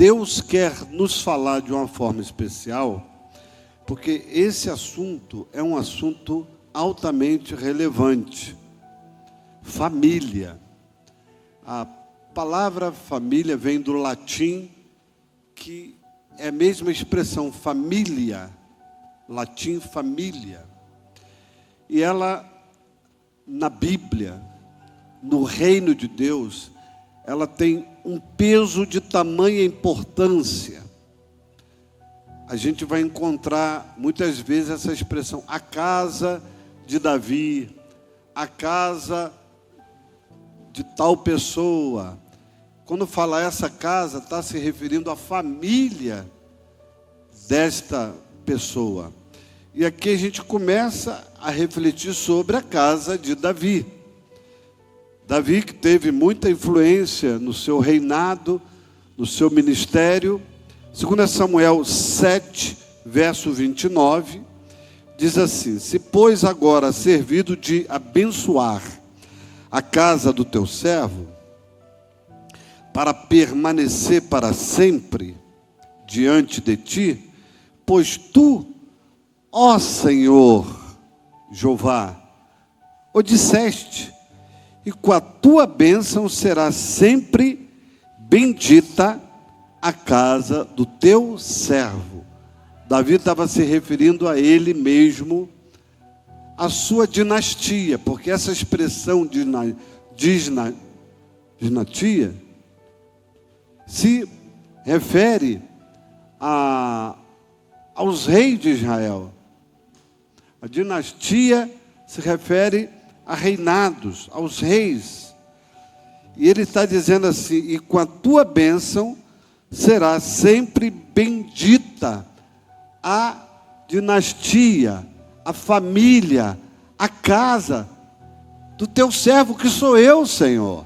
Deus quer nos falar de uma forma especial, porque esse assunto é um assunto altamente relevante. Família. A palavra família vem do latim, que é a mesma expressão, família, latim família. E ela, na Bíblia, no reino de Deus, ela tem um peso de tamanha importância. A gente vai encontrar muitas vezes essa expressão, a casa de Davi, a casa de tal pessoa. Quando fala essa casa, está se referindo à família desta pessoa. E aqui a gente começa a refletir sobre a casa de Davi. Davi, que teve muita influência no seu reinado, no seu ministério. 2 Samuel 7, verso 29, diz assim: se pois agora servido de abençoar a casa do teu servo, para permanecer para sempre diante de ti, pois tu, ó Senhor Jeová, o disseste, e com a tua bênção será sempre bendita a casa do teu servo. Davi estava se referindo a ele mesmo, a sua dinastia, porque essa expressão dinastia se refere aos reis de Israel. A dinastia se refere a reinados, aos reis. E ele está dizendo assim: e com a tua bênção será sempre bendita a dinastia, a família, a casa do teu servo, que sou eu, Senhor.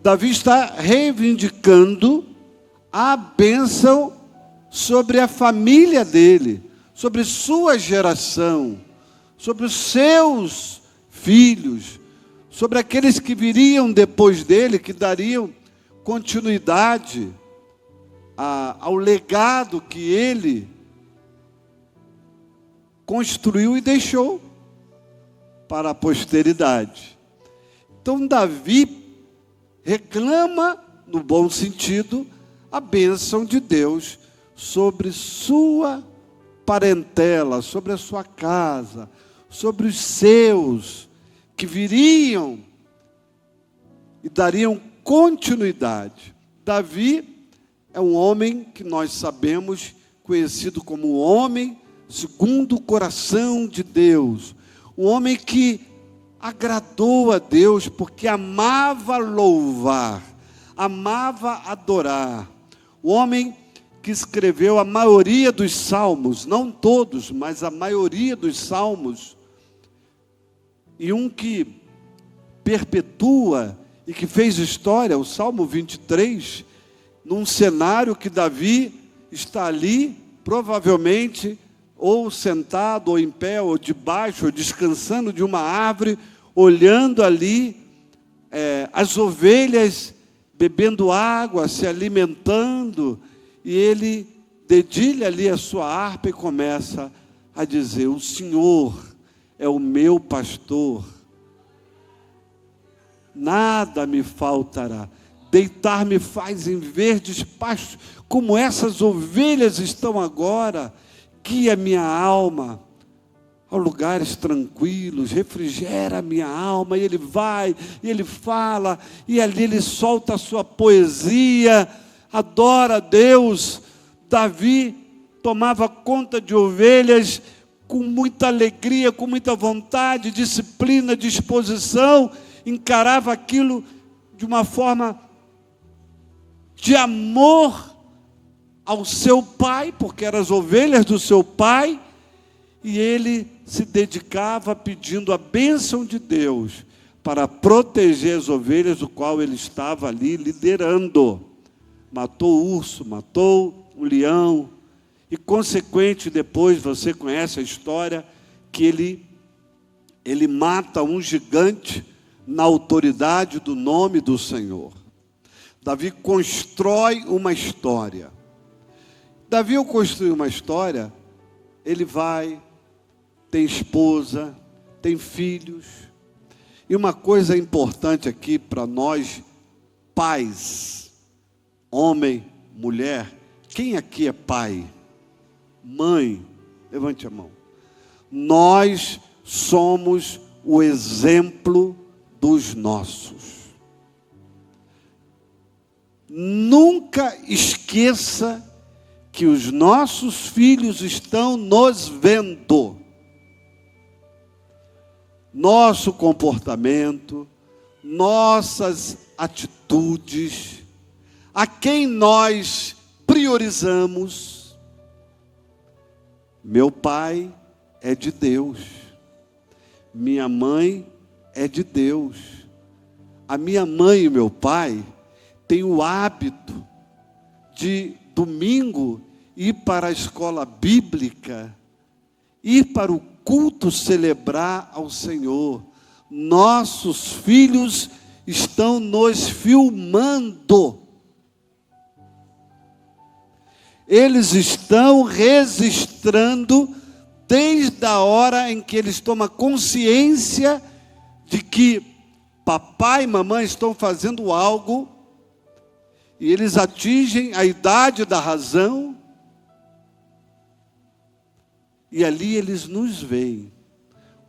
Davi está reivindicando a bênção sobre a família dele, sobre sua geração, sobre os seus filhos, sobre aqueles que viriam depois dele, que dariam continuidade ao legado que ele construiu e deixou para a posteridade. Então Davi reclama, no bom sentido, a bênção de Deus sobre sua parentela, sobre a sua casa, sobre os seus, que viriam e dariam continuidade. Davi é um homem que nós sabemos, conhecido como um homem segundo o coração de Deus, um homem que agradou a Deus porque amava louvar, amava adorar, um homem que escreveu a maioria dos salmos, não todos, mas a maioria dos salmos, e um que perpetua e que fez história, o Salmo 23, num cenário que Davi está ali, provavelmente, ou sentado, ou em pé, ou debaixo, ou descansando de uma árvore, olhando ali as ovelhas bebendo água, se alimentando, e ele dedilha ali a sua harpa e começa a dizer: o Senhor é o meu pastor, nada me faltará, deitar-me faz em verdes pastos, como essas ovelhas estão agora, guia minha alma a lugares tranquilos, refrigera a minha alma. E ele vai, e ele fala, e ali ele solta a sua poesia, adora a Deus. Davi tomava conta de ovelhas com muita alegria, com muita vontade, disciplina, disposição, encarava aquilo de uma forma de amor ao seu pai, porque eram as ovelhas do seu pai, e ele se dedicava pedindo a bênção de Deus para proteger as ovelhas do qual ele estava ali liderando. Matou o urso, matou o leão, e consequente, depois você conhece a história, que ele mata um gigante na autoridade do nome do Senhor. Davi constrói uma história. Davi, ao construir uma história, ele vai, tem esposa, tem filhos. E uma coisa importante aqui para nós, pais, homem, mulher, quem aqui é pai? Mãe, levante a mão. Nós somos o exemplo dos nossos. Nunca esqueça que os nossos filhos estão nos vendo. Nosso comportamento, nossas atitudes, a quem nós priorizamos. Meu pai é de Deus, minha mãe é de Deus. A minha mãe e meu pai têm o hábito de domingo ir para a escola bíblica, ir para o culto celebrar ao Senhor. Nossos filhos estão nos filmando. Eles estão registrando desde a hora em que eles tomam consciência de que papai e mamãe estão fazendo algo, e eles atingem a idade da razão, e ali eles nos veem.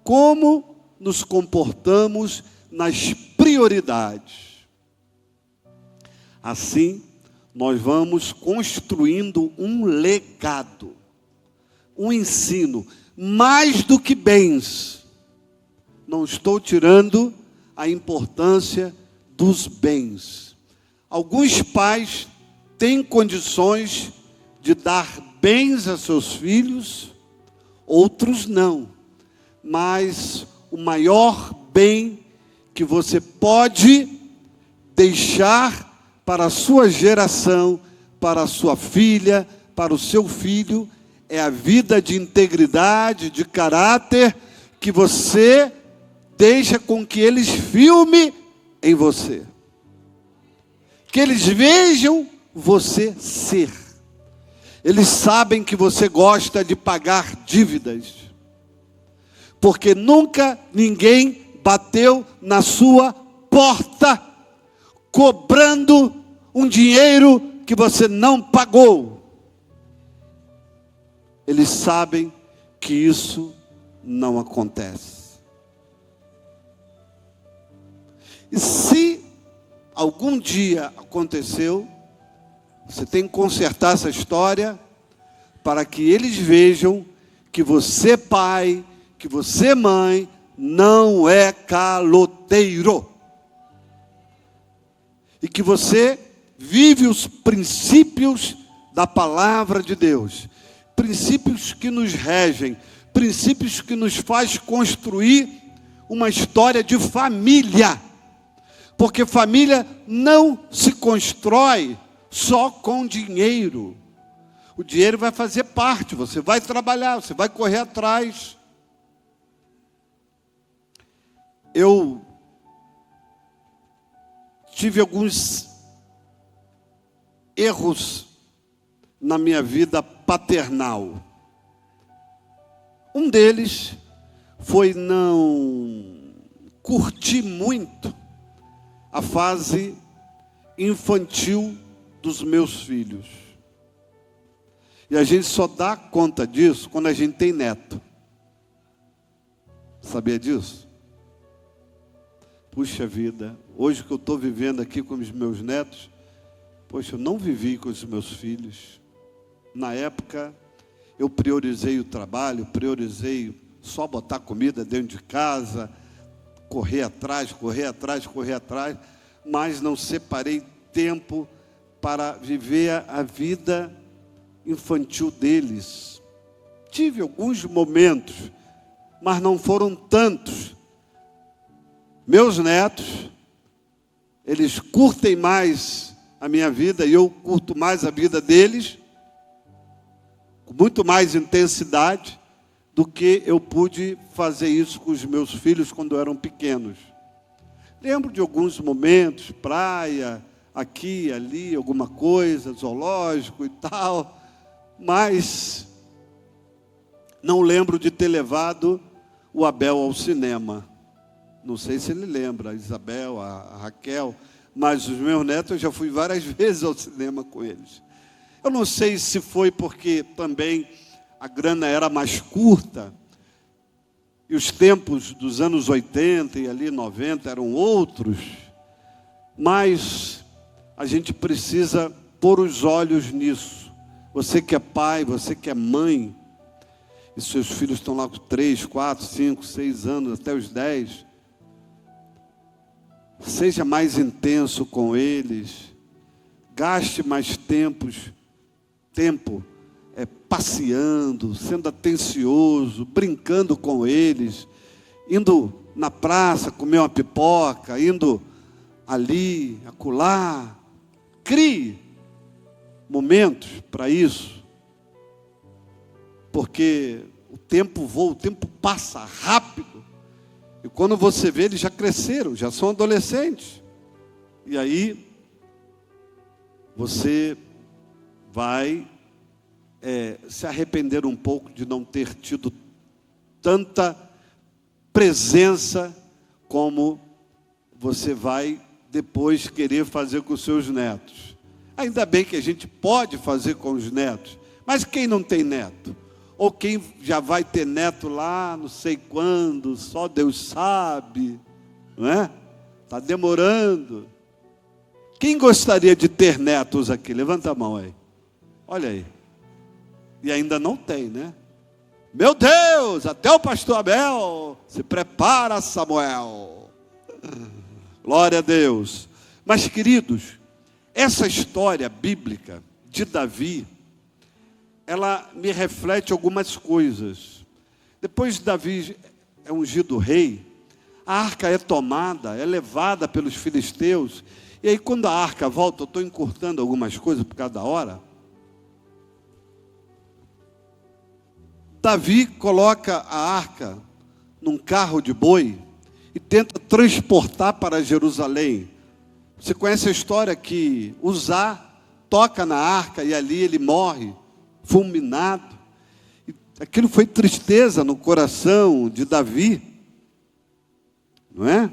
Como nos comportamos nas prioridades. Assim, nós vamos construindo um legado, um ensino, mais do que bens. Não estou tirando a importância dos bens. Alguns pais têm condições de dar bens a seus filhos, outros não. Mas o maior bem que você pode deixar para a sua geração, para a sua filha, para o seu filho, é a vida de integridade, de caráter, que você deixa com que eles filmem em você. Que eles vejam você ser. Eles sabem que você gosta de pagar dívidas, porque nunca ninguém bateu na sua porta cobrando um dinheiro que você não pagou. Eles sabem que isso não acontece. E se algum dia aconteceu, você tem que consertar essa história para que eles vejam que você, pai, que você, mãe, não é caloteiro. E que você vive os princípios da palavra de Deus. Princípios que nos regem, princípios que nos faz construir uma história de família. Porque família não se constrói só com dinheiro. O dinheiro vai fazer parte, você vai trabalhar, você vai correr atrás. Eu tive alguns erros na minha vida paternal. Um deles foi não curtir muito a fase infantil dos meus filhos. E a gente só dá conta disso quando a gente tem neto. Sabia disso? Puxa vida, hoje que eu estou vivendo aqui com os meus netos, poxa, eu não vivi com os meus filhos. Na época, eu priorizei o trabalho, priorizei só botar comida dentro de casa, correr atrás, mas não separei tempo para viver a vida infantil deles. Tive alguns momentos, mas não foram tantos. Meus netos, eles curtem mais a minha vida e eu curto mais a vida deles, com muito mais intensidade do que eu pude fazer isso com os meus filhos quando eram pequenos. Lembro de alguns momentos, praia, aqui, ali, alguma coisa, zoológico e tal, mas não lembro de ter levado o Abel ao cinema. Não sei se ele lembra, a Isabel, a Raquel, mas os meus netos eu já fui várias vezes ao cinema com eles. Eu não sei se foi porque também a grana era mais curta, e os tempos dos anos 80 e ali 90 eram outros, mas a gente precisa pôr os olhos nisso. Você que é pai, você que é mãe, e seus filhos estão lá com 3, 4, 5, 6 anos, até os 10, seja mais intenso com eles, gaste mais tempo passeando, sendo atencioso, brincando com eles, indo na praça comer uma pipoca, indo ali, acolá. Crie momentos para isso, porque o tempo voa, o tempo passa rápido, e quando você vê, eles já cresceram, já são adolescentes, e aí você vai se arrepender um pouco de não ter tido tanta presença como você vai depois querer fazer com os seus netos. Ainda bem que a gente pode fazer com os netos, mas quem não tem neto? Ou quem já vai ter neto lá, não sei quando, só Deus sabe, não é? Está demorando. Quem gostaria de ter netos aqui? Levanta a mão aí. Olha aí. E ainda não tem, né? Meu Deus, até o pastor Abel se prepara, Samuel. Glória a Deus. Mas, queridos, essa história bíblica de Davi, ela me reflete algumas coisas. Depois de Davi é ungido rei, a arca é tomada, é levada pelos filisteus, e aí quando a arca volta, eu estou encurtando algumas coisas por cada hora, Davi coloca a arca num carro de boi e tenta transportar para Jerusalém. Você conhece a história que Uzá toca na arca e ali ele morre, fulminado. E aquilo foi tristeza no coração de Davi, não é?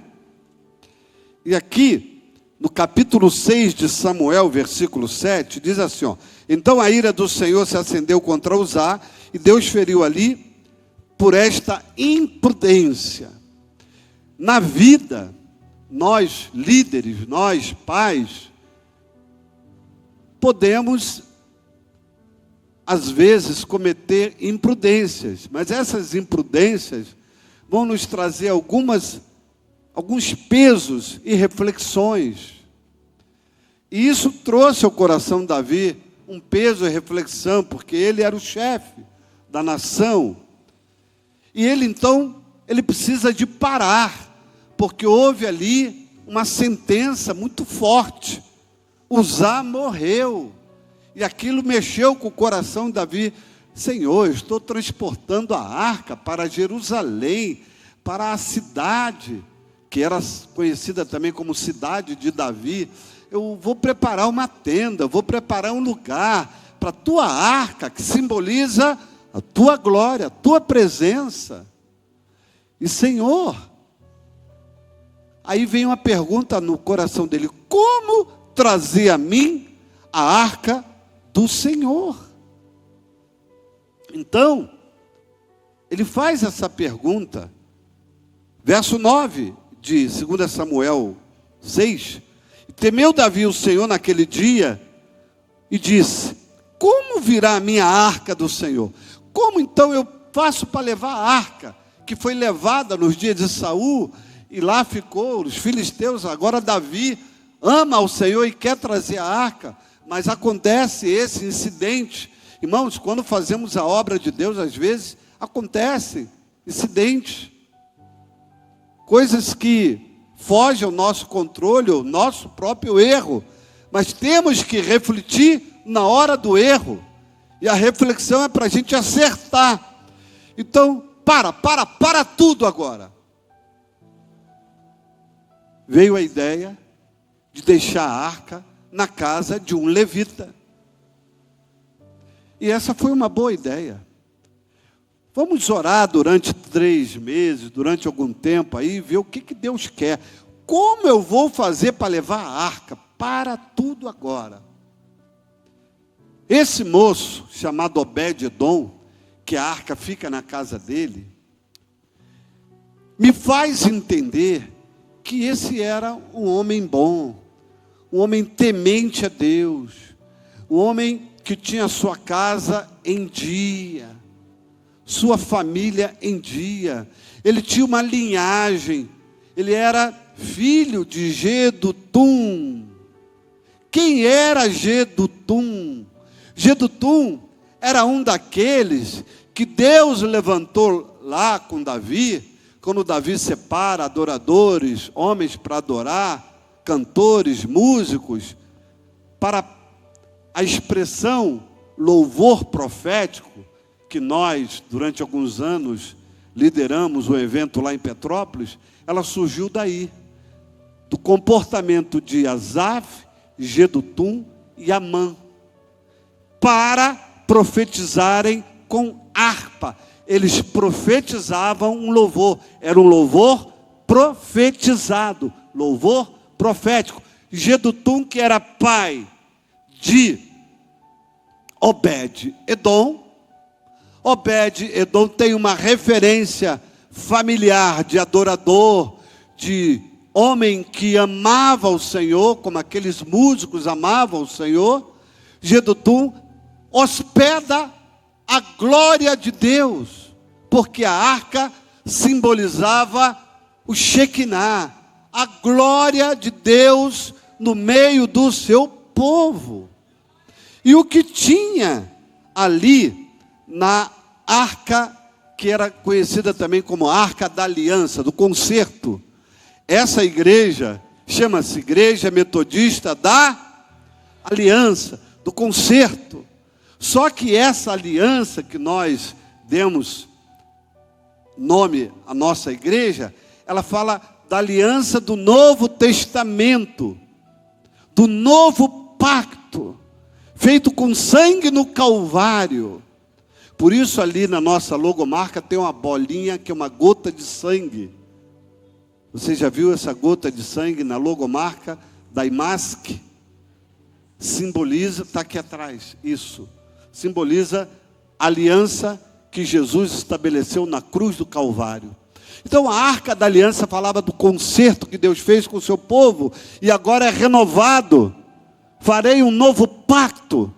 E aqui, no capítulo 6 de Samuel, versículo 7, diz assim, ó: então a ira do Senhor se acendeu contra Uzá, e Deus feriu ali por esta imprudência. Na vida, nós líderes, nós pais, podemos, às vezes, cometer imprudências, mas essas imprudências vão nos trazer alguns pesos e reflexões. E isso trouxe ao coração de Davi um peso e reflexão, porque ele era o chefe da nação. E ele então, ele precisa de parar, porque houve ali uma sentença muito forte. Uzá morreu, e aquilo mexeu com o coração de Davi. Senhor, eu estou transportando a arca para Jerusalém, para a cidade, que era conhecida também como cidade de Davi. Eu vou preparar uma tenda, eu vou preparar um lugar para a tua arca, que simboliza a tua glória, a tua presença. E Senhor, aí vem uma pergunta no coração dele: como trazer a mim a arca do Senhor? Então, ele faz essa pergunta, verso 9 de 2 Samuel 6, temeu Davi o Senhor naquele dia, e disse: como virá a minha arca do Senhor? Como então eu faço para levar a arca, que foi levada nos dias de Saul, e lá ficou, os filisteus? Agora Davi ama ao Senhor e quer trazer a arca, mas acontece esse incidente. Irmãos, quando fazemos a obra de Deus, às vezes acontecem incidentes, coisas que fogem ao nosso controle, ao nosso próprio erro, mas temos que refletir na hora do erro, e a reflexão é para a gente acertar. Então, para tudo agora. Veio a ideia de deixar a arca na casa de um levita. E essa foi uma boa ideia. Vamos orar durante 3 meses, durante algum tempo aí, ver o que Deus quer. Como eu vou fazer para levar a arca? Para tudo agora. Esse moço, chamado Obed-edom, que a arca fica na casa dele, me faz entender que esse era um homem bom, um homem temente a Deus, um homem que tinha sua casa em dia, sua família em dia. Ele tinha uma linhagem, ele era filho de Jedutum. Quem era Jedutum? Jedutum era um daqueles que Deus levantou lá com Davi, quando Davi separa adoradores, homens para adorar, cantores, músicos, para a expressão louvor profético, que nós, durante alguns anos, lideramos um evento lá em Petrópolis. Ela surgiu daí, do comportamento de Asaf, Jedutum e Amã, para profetizarem com harpa. Eles profetizavam um louvor, era um louvor profetizado, louvor profético. Jedutum, que era pai de Obed-edom. Obed-edom tem uma referência familiar de adorador, de homem que amava o Senhor, como aqueles músicos amavam o Senhor. Jedutum hospeda a glória de Deus, porque a arca simbolizava o Shekinah, a glória de Deus no meio do seu povo. E o que tinha ali na arca, que era conhecida também como Arca da Aliança, do Concerto, essa igreja chama-se Igreja Metodista da Aliança, do Concerto. Só que essa aliança que nós demos nome à nossa igreja, ela fala da aliança do Novo Testamento, do novo pacto, feito com sangue no Calvário. Por isso ali na nossa logomarca tem uma bolinha que é uma gota de sangue. Você já viu essa gota de sangue na logomarca da IMASC? Simboliza, está aqui atrás, isso. Simboliza a aliança que Jesus estabeleceu na cruz do Calvário. Então a Arca da Aliança falava do concerto que Deus fez com o seu povo, e agora é renovado. Farei um novo pacto.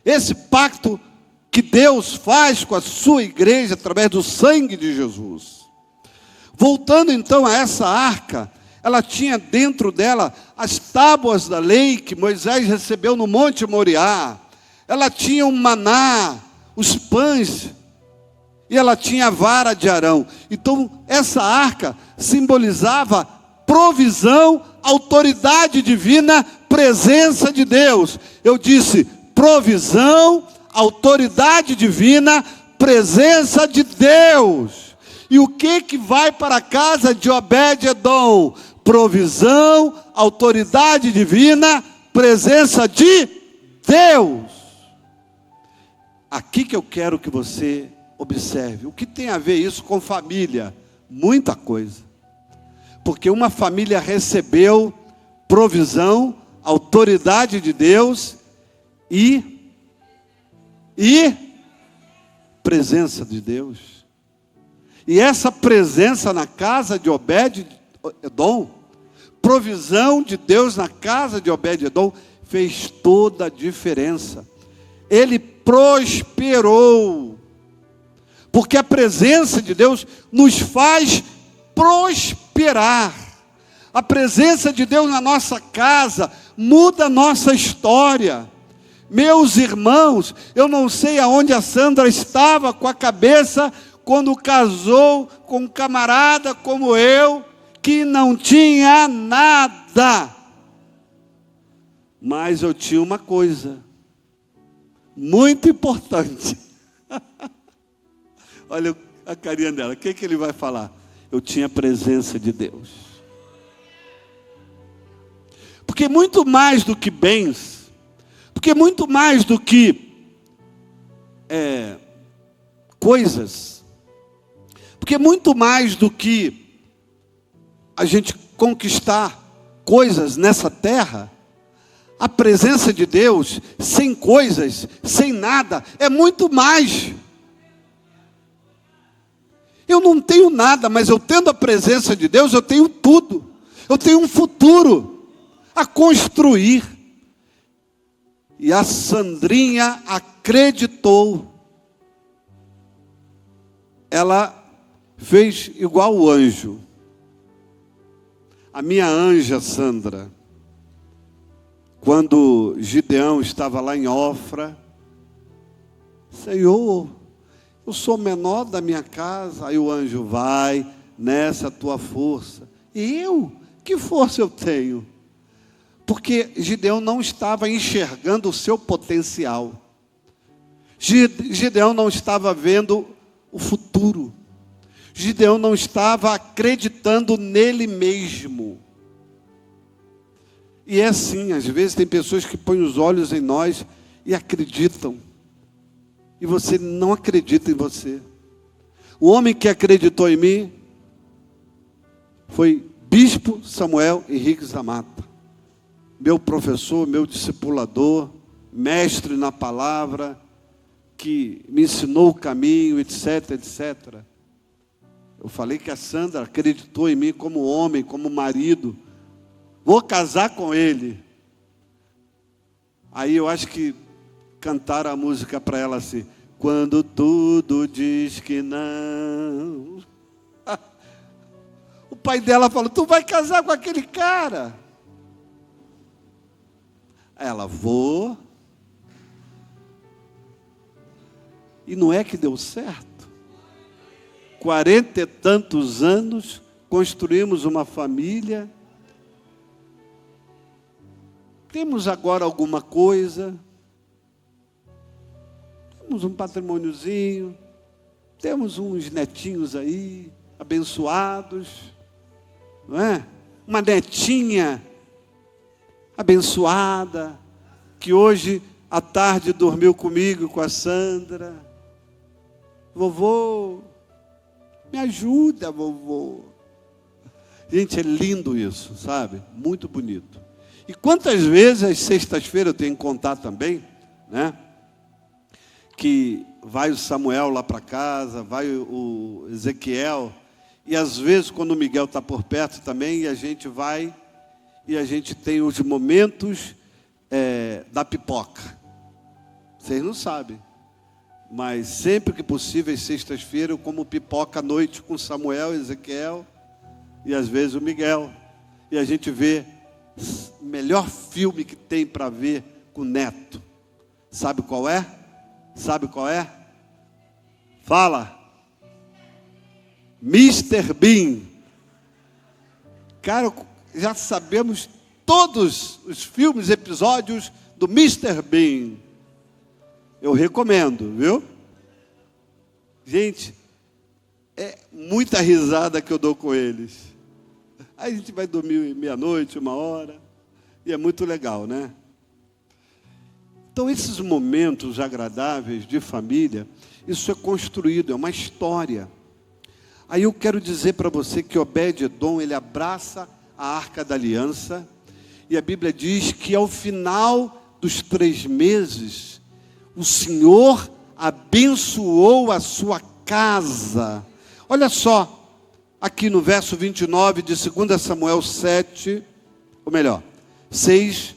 Esse pacto que Deus faz com a sua igreja através do sangue de Jesus. Voltando então a essa arca, ela tinha dentro dela as tábuas da lei que Moisés recebeu no Monte Moriá. Ela tinha o maná, os pães, e ela tinha a vara de Arão. Então essa arca simbolizava provisão, autoridade divina, presença de Deus. Eu disse provisão, autoridade divina, presença de Deus. E o que vai para a casa de Obed-edom? Provisão, autoridade divina, presença de Deus. Aqui que eu quero que você observe. O que tem a ver isso com família? Muita coisa. Porque uma família recebeu provisão, autoridade de Deus e presença de Deus. E essa presença na casa de Obed-edom, provisão de Deus na casa de Obed-edom, fez toda a diferença. Ele prosperou, porque a presença de Deus nos faz prosperar. A presença de Deus na nossa casa muda a nossa história. Meus irmãos, eu não sei aonde a Sandra estava com a cabeça quando casou com um camarada como eu, que não tinha nada. Mas eu tinha uma coisa muito importante. Olha a carinha dela, o que ele vai falar? Eu tinha a presença de Deus. Porque muito mais do que bens, porque muito mais do que coisas, porque muito mais do que a gente conquistar coisas nessa terra, a presença de Deus, sem coisas, sem nada, é muito mais. Eu não tenho nada, mas eu tendo a presença de Deus, eu tenho tudo. Eu tenho um futuro a construir. E a Sandrinha acreditou. Ela fez igual o anjo. A minha anja Sandra, quando Gideão estava lá em Ofra, Senhor, eu sou o menor da minha casa. Aí o anjo, vai nessa tua força. E eu? Que força eu tenho? Porque Gideão não estava enxergando o seu potencial. Gideão não estava vendo o futuro. Gideão não estava acreditando nele mesmo. E é assim, às vezes tem pessoas que põem os olhos em nós e acreditam. E você não acredita em você. O homem que acreditou em mim foi Bispo Samuel Henriques da Mata. Meu professor, meu discipulador, mestre na palavra, que me ensinou o caminho, etc, etc. Eu falei que a Sandra acreditou em mim como homem, como marido. Vou casar com ele. Aí eu acho que cantaram a música para ela assim: quando tudo diz que não. O pai dela falou: tu vai casar com aquele cara? Ela, vou. E não é que deu certo? 40 e tantos anos, construímos uma família. Temos agora alguma coisa. Temos um patrimôniozinho. Temos uns netinhos aí, abençoados. Não é? Uma netinha abençoada, que hoje à tarde dormiu comigo, com a Sandra. Vovô, me ajuda, vovô. Gente, é lindo isso, sabe? Muito bonito. E quantas vezes, às sextas-feiras, eu tenho que contar também, né? Que vai o Samuel lá para casa, vai o Ezequiel, e às vezes, quando o Miguel está por perto também, e a gente vai, e a gente tem os momentos da pipoca. Vocês não sabem, mas sempre que possível, às sextas-feiras, eu como pipoca à noite com Samuel, Ezequiel, e às vezes o Miguel, e a gente vê o melhor filme que tem para ver com o neto. Sabe qual é? Sabe qual é? Fala. Mr. Bean. Cara, já sabemos todos os filmes, episódios do Mr. Bean. Eu recomendo, viu? Gente, é muita risada que eu dou com eles. Aí a gente vai dormir meia-noite, 1h, e é muito legal, né? Então, esses momentos agradáveis de família, isso é construído, é uma história. Aí eu quero dizer para você que Obed-Edom, ele abraça a Arca da Aliança, e a Bíblia diz que ao final dos 3 meses, o Senhor abençoou a sua casa. Olha só, aqui no verso 29 de 2 Samuel 7, ou melhor, 6,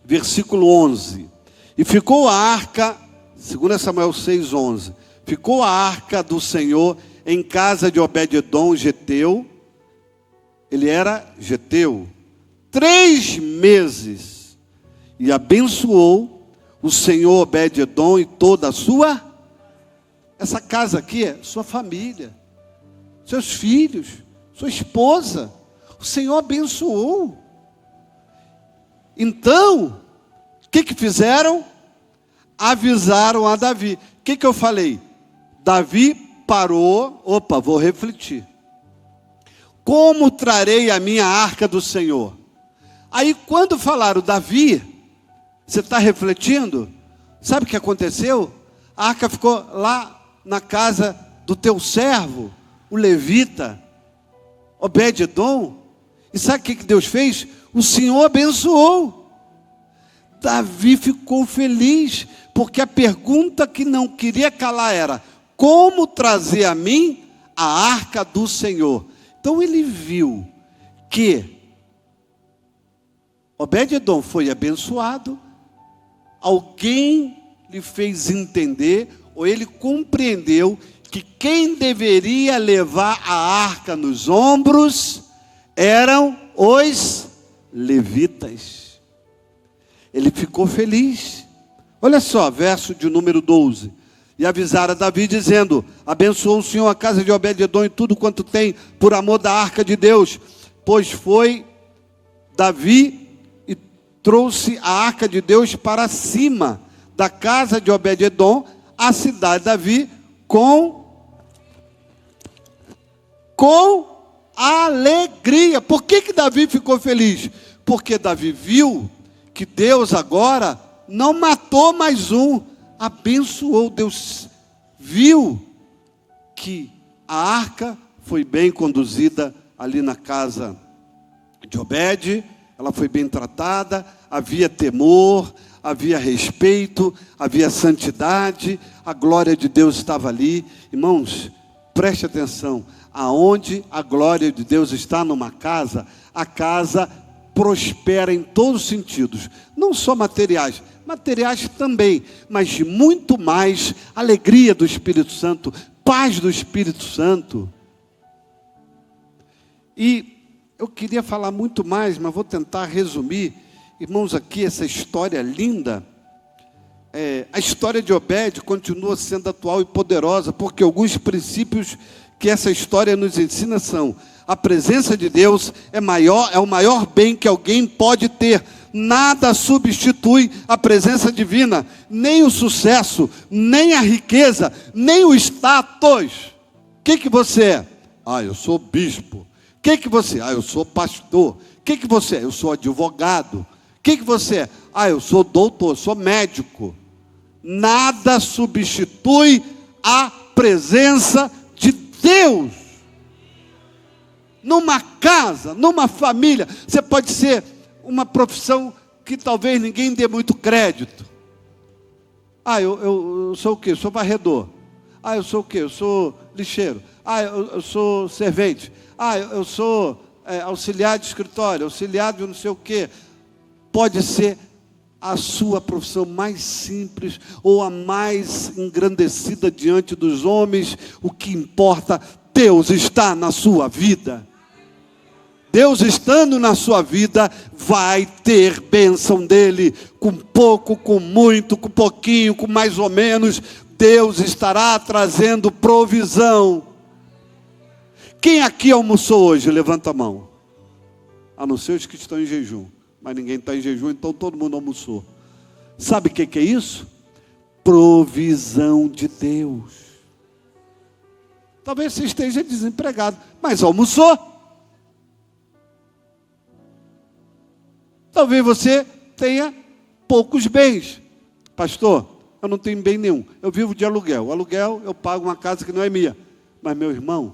versículo 11. E ficou a arca, 2 Samuel 6, 11. Ficou a arca do Senhor em casa de Obed-Edom, geteu. Ele era geteu. 3 meses. E abençoou o Senhor Obed-Edom e toda a sua. Essa casa aqui é sua família, seus filhos, sua esposa. O Senhor abençoou. Então, o que fizeram? Avisaram a Davi. O que eu falei? Davi parou. Opa, vou refletir. Como trarei a minha arca do Senhor? Aí quando falaram Davi, você está refletindo? Sabe o que aconteceu? A arca ficou lá na casa do teu servo, o levita, Obed-edom. E sabe o que Deus fez? O Senhor abençoou. Davi ficou feliz, porque a pergunta que não queria calar era: como trazer a mim a arca do Senhor? Então ele viu que Obed-edom foi abençoado, alguém lhe fez entender, ou ele compreendeu, que quem deveria levar a arca nos ombros eram os levitas. Ele ficou feliz. Olha só, verso de número 12. E avisaram a Davi, dizendo: abençoou o Senhor a casa de Obed-edom e tudo quanto tem, por amor da arca de Deus. Pois foi Davi e trouxe a arca de Deus para cima da casa de Obed-edom, a cidade de Davi, com alegria. Por que Davi ficou feliz? Porque Davi viu que Deus agora não matou mais um, abençoou. Deus viu que a arca foi bem conduzida ali na casa de Obed, ela foi bem tratada, havia temor, havia respeito, havia santidade, a glória de Deus estava ali. Irmãos, preste atenção, aonde a glória de Deus está numa casa, a casa prospera em todos os sentidos, não só materiais também, mas muito mais alegria do Espírito Santo, paz do Espírito Santo. E eu queria falar muito mais, mas vou tentar resumir, irmãos, aqui essa história linda. A história de Obed continua sendo atual e poderosa, porque alguns princípios que essa história nos ensina são: a presença de Deus é o maior bem que alguém pode ter. Nada substitui a presença divina, nem o sucesso, nem a riqueza, nem o status. O que você é? Eu sou bispo. O que você é? Eu sou pastor. O que você é? Eu sou advogado. O que você é? Eu sou doutor, sou médico. Nada substitui a presença de Deus. Numa casa, numa família, você pode ser uma profissão que talvez ninguém dê muito crédito. Eu sou o quê? Eu sou varredor. Eu sou o quê? Eu sou lixeiro. Eu sou servente. Eu sou auxiliar de escritório, auxiliar de não sei o quê. Pode ser a sua profissão mais simples ou a mais engrandecida diante dos homens. O que importa, Deus está na sua vida. Deus estando na sua vida, vai ter bênção dele, com pouco, com muito, com pouquinho, com mais ou menos. Deus estará trazendo provisão. Quem aqui almoçou hoje? Levanta a mão. A não ser os que estão em jejum. Mas ninguém está em jejum, então todo mundo almoçou. Sabe o que é isso? Provisão de Deus. Talvez você esteja desempregado, mas almoçou. Talvez você tenha poucos bens. Pastor, eu não tenho bem nenhum. Eu vivo de aluguel. O aluguel, eu pago uma casa que não é minha. Mas meu irmão,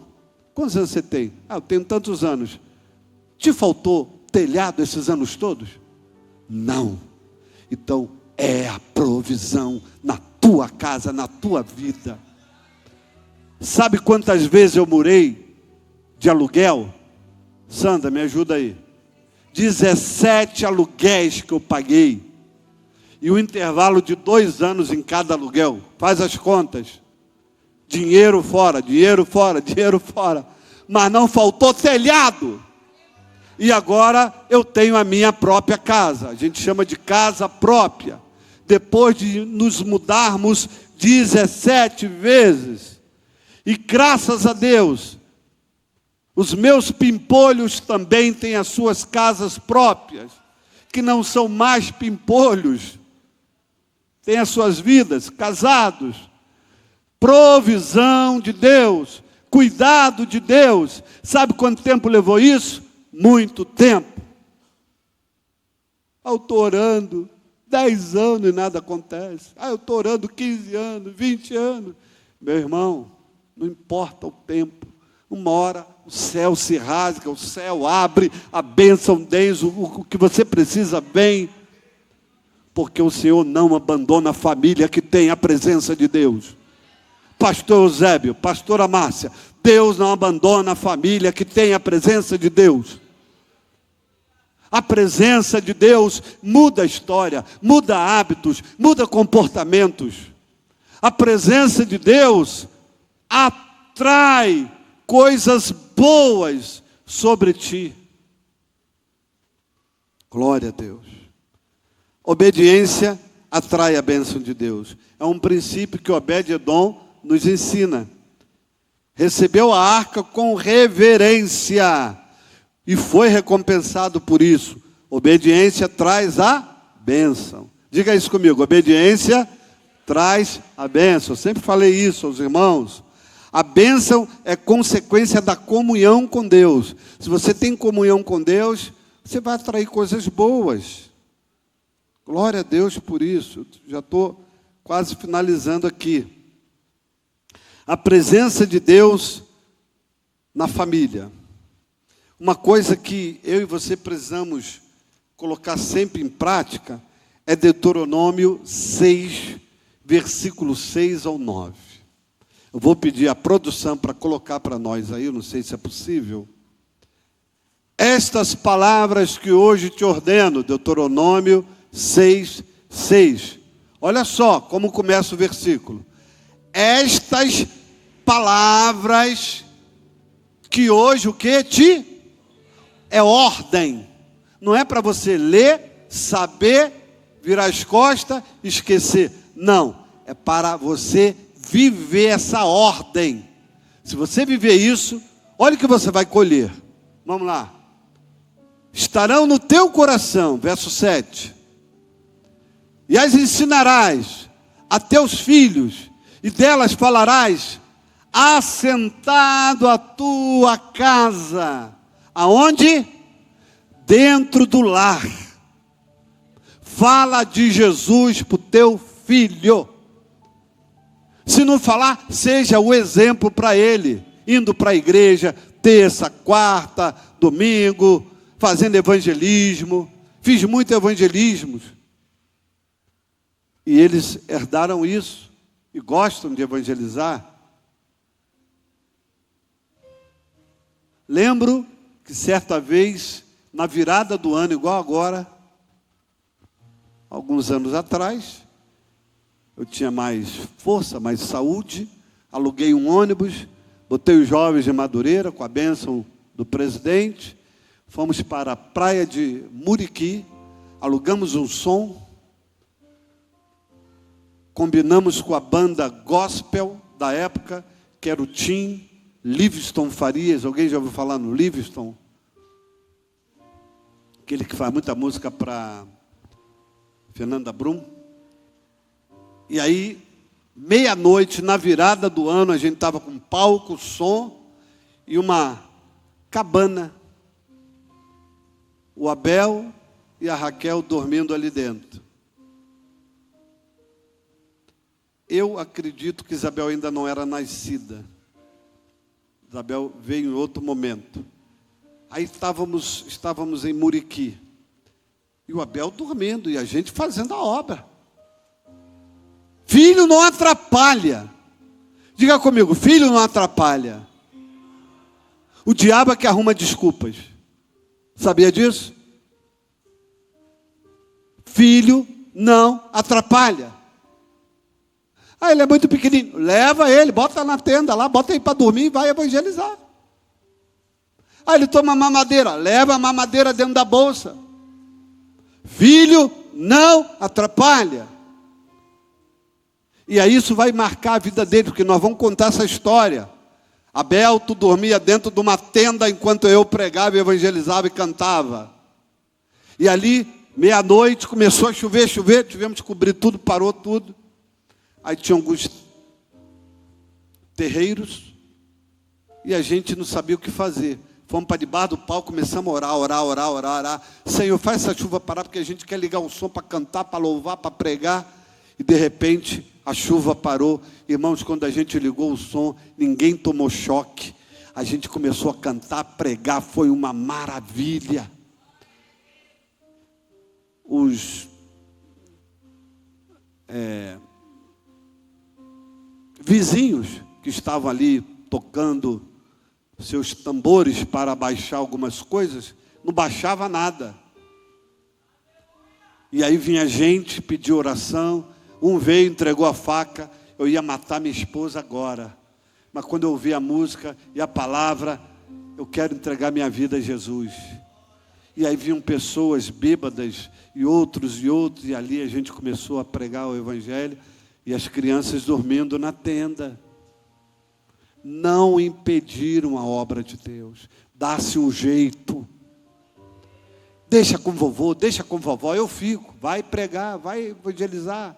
quantos anos você tem? Eu tenho tantos anos. Te faltou telhado esses anos todos? Não. Então, é a provisão na tua casa, na tua vida. Sabe quantas vezes eu morei de aluguel? Sandra, me ajuda aí. 17 aluguéis que eu paguei. E o intervalo de 2 anos em cada aluguel. Faz as contas. Dinheiro fora, dinheiro fora, dinheiro fora. Mas não faltou telhado. E agora eu tenho a minha própria casa. A gente chama de casa própria. Depois de nos mudarmos 17 vezes. E graças a Deus, os meus pimpolhos também têm as suas casas próprias, que não são mais pimpolhos, têm as suas vidas, casados. Provisão de Deus. cuidado de Deus. Sabe quanto tempo levou isso? Muito tempo. Eu estou orando 10 anos e nada acontece. Eu estou orando 15 anos, 20 anos. Meu irmão, não importa o tempo. Uma hora o céu se rasga, o céu abre, a bênção desce, o que você precisa vem. Porque o Senhor não abandona a família que tem a presença de Deus. Pastor Eusébio, pastora Márcia, Deus não abandona a família que tem a presença de Deus. A presença de Deus muda a história, muda hábitos, muda comportamentos. A presença de Deus atrai coisas boas sobre ti. Glória a Deus. Obediência atrai a bênção de Deus. É um princípio que Obed-Edom nos ensina. Recebeu a arca com reverência e foi recompensado por isso. Obediência traz a bênção. Diga isso comigo, obediência traz a bênção. Eu sempre falei isso aos irmãos. A bênção é consequência da comunhão com Deus. Se você tem comunhão com Deus, você vai atrair coisas boas. Glória a Deus por isso. Já estou quase finalizando aqui. A presença de Deus na família. Uma coisa que eu e você precisamos colocar sempre em prática é Deuteronômio 6, versículo 6 ao 9. Eu vou pedir a produção para colocar para nós aí, eu não sei se é possível. Estas palavras que hoje te ordeno, Deuteronômio 6, 6. Olha só como começa o versículo. Estas palavras que hoje o que te é ordem. Não é para você ler, saber, virar as costas, esquecer. Não, é para você viver essa ordem. Se você viver isso, olha o que você vai colher. Vamos lá. Estarão no teu coração, verso 7. E as ensinarás a teus filhos, e delas falarás, assentado à tua casa. Aonde? Dentro do lar. Fala de Jesus para o teu filho. Se não falar, seja o exemplo para ele. Indo para a igreja, terça, quarta, domingo, fazendo evangelismo. Fiz muito evangelismo. E eles herdaram isso. E gostam de evangelizar. Lembro que certa vez, na virada do ano, igual agora, alguns anos atrás, eu tinha mais força, mais saúde, aluguei um ônibus, botei os jovens de Madureira, com a bênção do presidente, fomos para a praia de Muriqui, alugamos um som, combinamos com a banda gospel da época, que era o Tim Livingston Farias. Alguém já ouviu falar no Livingston? Aquele que faz muita música para Fernanda Brum. E aí, meia-noite, na virada do ano, a gente estava com palco, som e uma cabana. O Abel e a Raquel dormindo ali dentro. Eu acredito que Isabel ainda não era nascida. Isabel veio em outro momento. Aí estávamos em Muriqui. E o Abel dormindo e a gente fazendo a obra. Filho não atrapalha. Diga comigo, filho não atrapalha. O diabo é que arruma desculpas. Sabia disso? Filho não atrapalha. Ele é muito pequenininho. Leva ele, bota na tenda lá, bota ele para dormir e vai evangelizar. Ele toma mamadeira, leva a mamadeira dentro da bolsa. Filho não atrapalha. E aí isso vai marcar a vida dele, porque nós vamos contar essa história. Abel, tu dormia dentro de uma tenda enquanto eu pregava, evangelizava e cantava. E ali, meia-noite, começou a chover, tivemos que cobrir tudo, parou tudo. Aí tinha alguns terreiros, e a gente não sabia o que fazer. Fomos para debaixo do pau, começamos a orar. Senhor, faz essa chuva parar, porque a gente quer ligar o som para cantar, para louvar, para pregar. E de repente, a chuva parou. Irmãos, quando a gente ligou o som, ninguém tomou choque. A gente começou a cantar, a pregar, foi uma maravilha. Os vizinhos que estavam ali tocando seus tambores para baixar algumas coisas, não baixava nada. E aí vinha gente, pedir oração, um veio, entregou a faca, eu ia matar minha esposa agora. Mas quando eu ouvi a música e a palavra, eu quero entregar minha vida a Jesus. E aí vinham pessoas bêbadas, e outros, e ali a gente começou a pregar o Evangelho, e as crianças dormindo na tenda. Não impediram a obra de Deus. Dá-se um jeito. Deixa com vovô, deixa com vovó, eu fico. Vai pregar, vai evangelizar.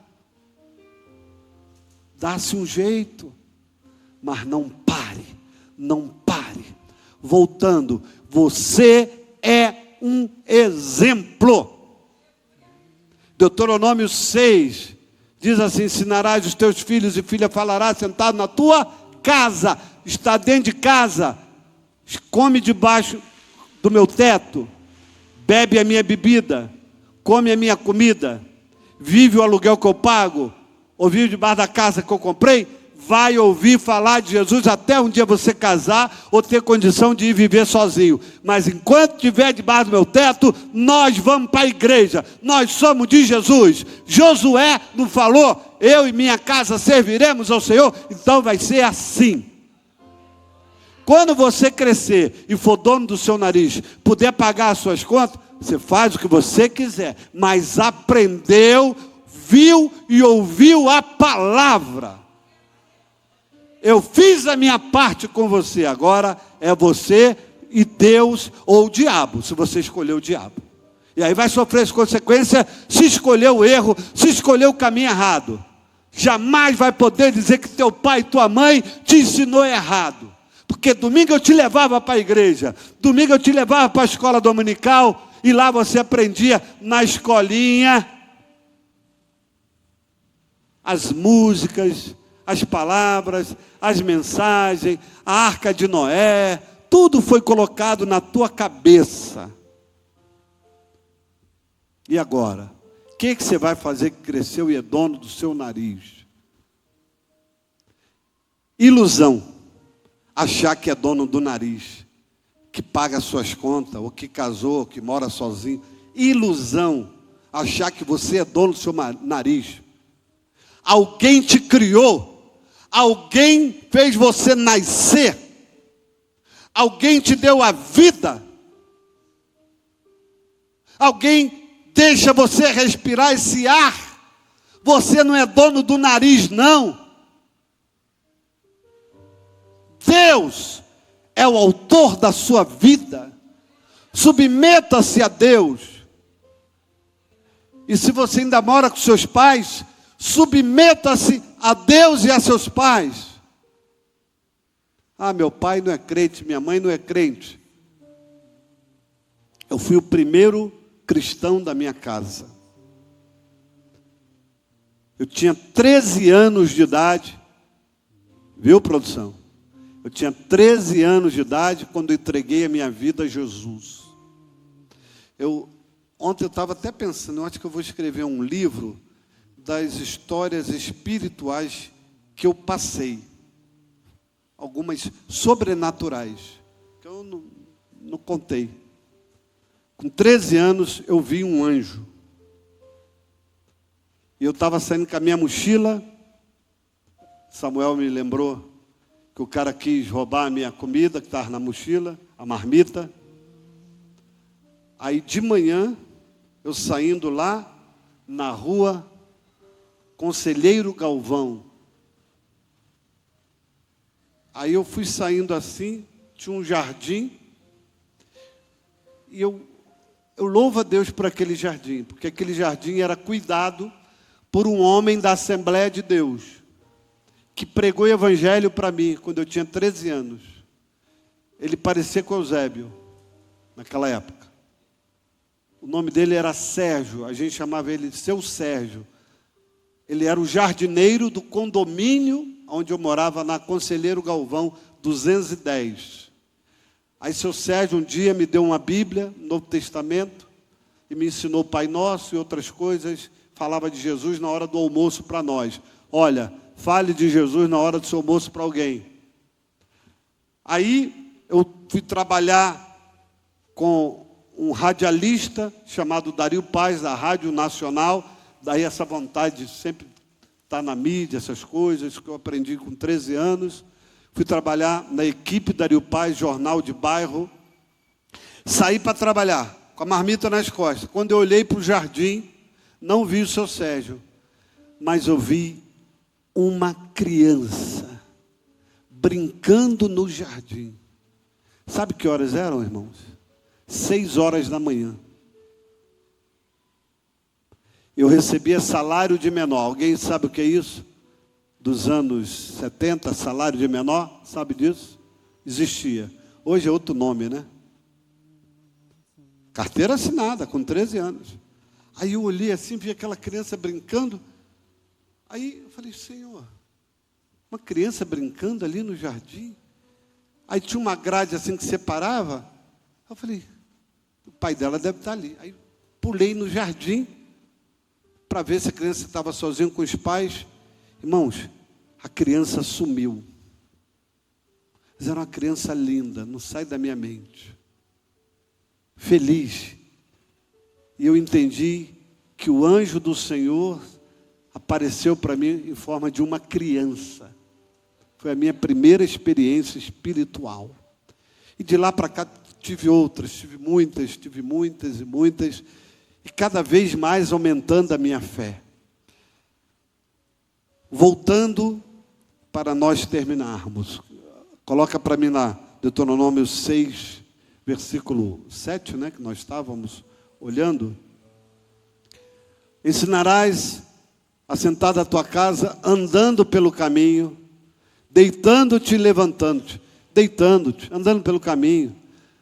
Dá-se um jeito. Mas não pare, não pare. Voltando, você é um exemplo. Deuteronômio 6 diz assim: ensinarás os teus filhos e filhas, falarás sentado na tua casa, está dentro de casa, come debaixo do meu teto, bebe a minha bebida, come a minha comida, vive o aluguel que eu pago, ou vive debaixo da casa que eu comprei. Vai ouvir falar de Jesus até um dia você casar ou ter condição de ir viver sozinho. Mas enquanto estiver debaixo do meu teto, nós vamos para a igreja. Nós somos de Jesus. Josué não falou: eu e minha casa serviremos ao Senhor? Então vai ser assim. Quando você crescer e for dono do seu nariz, puder pagar as suas contas, você faz o que você quiser. Mas aprendeu, viu e ouviu a palavra. Eu fiz a minha parte com você, agora é você e Deus ou o diabo, se você escolher o diabo. E aí vai sofrer as consequências se escolher o erro, se escolher o caminho errado. Jamais vai poder dizer que teu pai e tua mãe te ensinou errado. Porque domingo eu te levava para a igreja, domingo eu te levava para a escola dominical, e lá você aprendia na escolinha as músicas, as palavras, as mensagens, a arca de Noé, tudo foi colocado na tua cabeça. E agora? O que você vai fazer que cresceu e é dono do seu nariz? Ilusão. Achar que é dono do nariz, que paga suas contas, ou que casou, ou que mora sozinho. Ilusão. Achar que você é dono do seu nariz. Alguém te criou. Alguém fez você nascer. Alguém te deu a vida. Alguém deixa você respirar esse ar. Você não é dono do nariz, não. Deus é o autor da sua vida. Submeta-se a Deus. E se você ainda mora com seus pais, submeta-se a Deus e a seus pais. Ah, meu pai não é crente, minha mãe não é crente. Eu fui o primeiro cristão da minha casa. Eu tinha 13 anos de idade. Viu, produção? Eu tinha 13 anos de idade quando entreguei a minha vida a Jesus. Ontem eu estava até pensando, eu acho que eu vou escrever um livro das histórias espirituais que eu passei. Algumas sobrenaturais, que eu não contei. Com 13 anos eu vi um anjo. E eu estava saindo com a minha mochila. Samuel me lembrou que o cara quis roubar a minha comida que estava na mochila, a marmita. Aí de manhã, eu saindo lá na rua Conselheiro Galvão. Aí eu fui saindo assim, tinha um jardim, e eu louvo a Deus por aquele jardim, porque aquele jardim era cuidado por um homem da Assembleia de Deus, que pregou o Evangelho para mim, quando eu tinha 13 anos. ele parecia com Eusébio, naquela época. O nome dele era Sérgio, a gente chamava ele de Seu Sérgio. Ele era o jardineiro do condomínio onde eu morava, na Conselheiro Galvão 210. Aí seu Sérgio um dia me deu uma Bíblia, Novo Testamento, e me ensinou o Pai Nosso e outras coisas, falava de Jesus na hora do almoço para nós. Olha, fale de Jesus na hora do seu almoço para alguém. Aí eu fui trabalhar com um radialista chamado Dario Paz, da Rádio Nacional. Daí essa vontade de sempre estar na mídia, essas coisas que eu aprendi com 13 anos. Fui trabalhar na equipe Dario Paz, jornal de bairro. Saí para trabalhar, com a marmita nas costas. Quando eu olhei para o jardim, não vi o seu Sérgio, mas eu vi uma criança brincando no jardim. Sabe que horas eram, irmãos? 6 horas da manhã. Eu recebia salário de menor. Alguém sabe o que é isso? Dos anos 70, salário de menor, sabe disso? Existia. Hoje é outro nome, né? Carteira assinada, com 13 anos. Aí eu olhei assim, vi aquela criança brincando. Aí eu falei, Senhor, uma criança brincando ali no jardim. Aí tinha uma grade assim que separava. Eu falei, o pai dela deve estar ali. Aí pulei no jardim para ver se a criança estava sozinha com os pais. Irmãos, a criança sumiu. Mas era uma criança linda, não sai da minha mente. Feliz. E eu entendi que o anjo do Senhor apareceu para mim em forma de uma criança. Foi a minha primeira experiência espiritual. E de lá para cá tive outras, tive muitas e muitas. E cada vez mais aumentando a minha fé. Voltando para nós terminarmos. Coloca para mim lá, Deuteronômio 6, versículo 7, né, que nós estávamos olhando. Ensinarás assentado à tua casa, andando pelo caminho, deitando-te e levantando-te. Deitando-te, andando pelo caminho.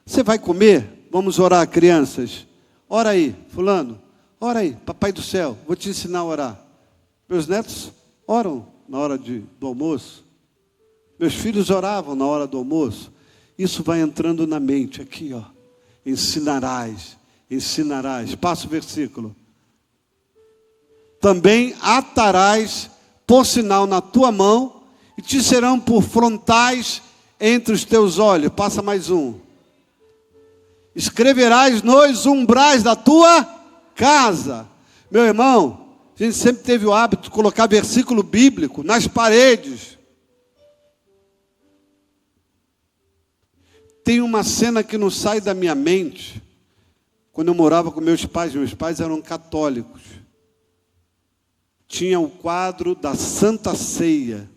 Você vai comer? Vamos orar, crianças. Ora aí, fulano. Ora aí, papai do céu, vou te ensinar a orar. Meus netos oram na hora do almoço. Meus filhos oravam na hora do almoço. Isso vai entrando na mente, aqui, ó. Ensinarás. Passa o versículo. Também atarás por sinal na tua mão e te serão por frontais entre os teus olhos. Passa mais um. Escreverás nos umbrais da tua casa. Meu irmão, a gente sempre teve o hábito de colocar versículo bíblico nas paredes. Tem uma cena que não sai da minha mente. Quando eu morava com meus pais eram católicos. Tinha o quadro da Santa Ceia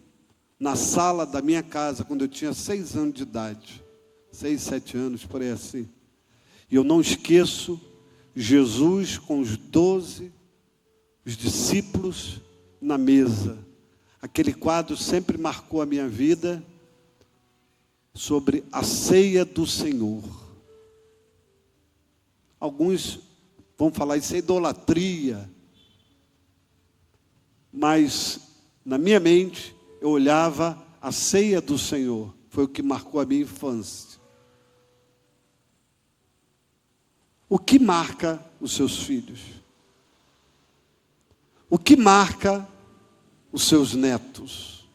na sala da minha casa, quando eu tinha 6 anos de idade. 6, 7 anos, por aí assim. E eu não esqueço Jesus com os 12, os discípulos na mesa. Aquele quadro sempre marcou a minha vida sobre a ceia do Senhor. Alguns vão falar isso é idolatria. Mas na minha mente eu olhava a ceia do Senhor. Foi o que marcou a minha infância. O que marca os seus filhos? O que marca os seus netos?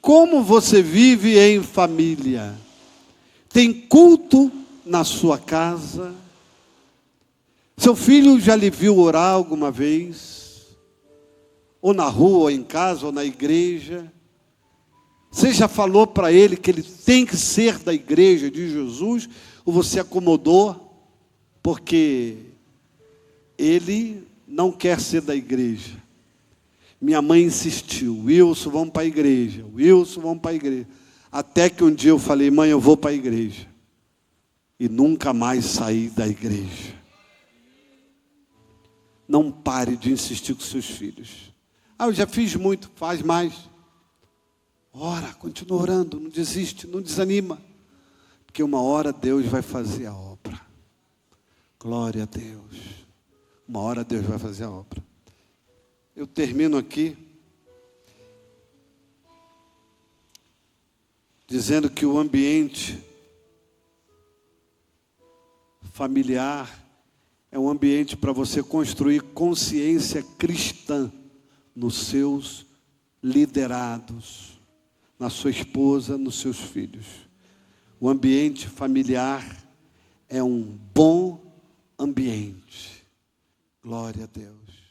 Como você vive em família? Tem culto na sua casa? Seu filho já lhe viu orar alguma vez? Ou na rua, ou em casa, ou na igreja? Você já falou para ele que ele tem que ser da igreja de Jesus? Ou você acomodou porque ele não quer ser da igreja? Minha mãe insistiu, Wilson, vamos para a igreja. Wilson, vamos para a igreja. Até que um dia eu falei, mãe, eu vou para a igreja. E nunca mais saí da igreja. Não pare de insistir com seus filhos. Eu já fiz muito, faz mais. Ora, continua orando, não desiste, não desanima. porque uma hora Deus vai fazer a obra. Glória a Deus. Uma hora Deus vai fazer a obra. Eu termino aqui dizendo que o ambiente familiar é um ambiente para você construir consciência cristã nos seus liderados, na sua esposa, nos seus filhos. O ambiente familiar é um bom ambiente. Glória a Deus.